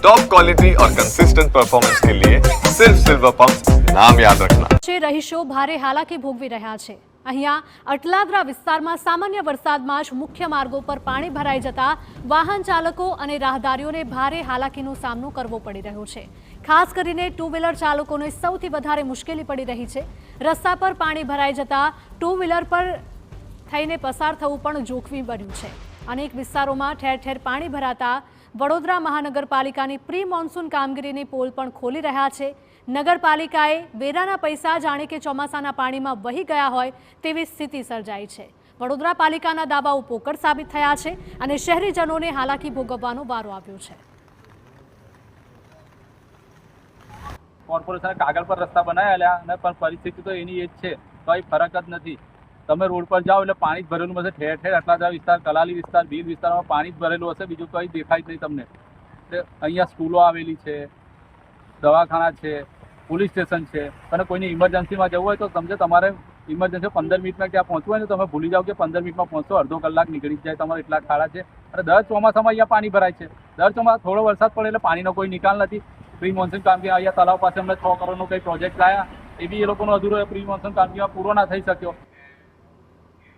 Top quality और consistent performance के लिए सिर्फ सिल्वर पंप नाम याद रखना। રહીશો ભારે હાલાકી ભોગવી રહ્યા છે। અહીંયા અટલાદરા વિસ્તારમાં સામાન્ય વરસાદમાં જ મુખ્ય માર્ગો પર પાણી ભરાઈ જતા વાહન ચાલકો અને રાહદારીઓને ભારે હાલાકીનો સામનો કરવો પડી રહ્યો છે। ખાસ કરીને ટુ વ્હીલર ચાલકોને સૌથી વધારે મુશ્કેલી પડી રહી છે। રસ્તા પર પાણી ભરાઈ જતા ટુ વ્હીલર પર થઈને પસાર થવું પણ જોખમી બન્યું છે। અનેક વિસ્તારોમાં ઠેર ઠેર પાણી ભરાતા વડોદરા મહાનગરપાલિકાની પ્રી મોન્સૂન કામગીરીની પોલ પણ ખોલી રહ્યા છે। નગરપાલિકાએ વેરાના પૈસા જાણે કે ચોમાસાના પાણીમાં વહી ગયા હોય તેવી સ્થિતિ સર્જાઈ છે। વડોદરા પાલિકાના દાવાઓ પોકળ સાબિત થયા છે અને શહેરીજનોને હાલાકી ભોગવવાનો વારો આવ્યો છે। કોર્પોરેશને કાગળ પર રસ્તા બનાવેલા અને પણ પરિસ્થિતિ તો એની એ જ છે, કંઈ ફરક જ નથી। તમે રોડ પર જાઓ એટલે પાણી જ ભરેલું હશે, ઠેર ઠેર અટલાદરા વિસ્તાર, કલાલી વિસ્તાર, ભીલ વિસ્તારમાં પાણી જ ભરેલું હશે, બીજું કંઈ દેખાય જ નહીં તમને। એટલે અહીંયા સ્કૂલો આવેલી છે, દવાખાના છે, પોલીસ સ્ટેશન છે, અને કોઈને ઇમરજન્સીમાં જવું હોય તો સમજે તમારે ઇમરજન્સી 15 મિનિટમાં ક્યાં પહોંચવું હોય ને તમે ભૂલી જાઓ કે 15 મિનિટમાં પહોંચો, અડધો કલાક નીકળી જાય તમારે, એટલા ખાડા છે। અને દર ચોમાસામાં અહીંયા પાણી ભરાય છે। દર ચોમાસા થોડો વરસાદ પડે એટલે પાણીનો કોઈ નિકાલ નથી। પ્રી મોન્સૂન કામગીરી અહીંયા તળાવ પાસે અમને 6 કરોડનો કંઈ પ્રોજેક્ટ લાયા, એ બી એ લોકોનો અધૂરો પ્રી મોન્સૂન કામગીરીમાં પૂરો ના થઈ શક્યો।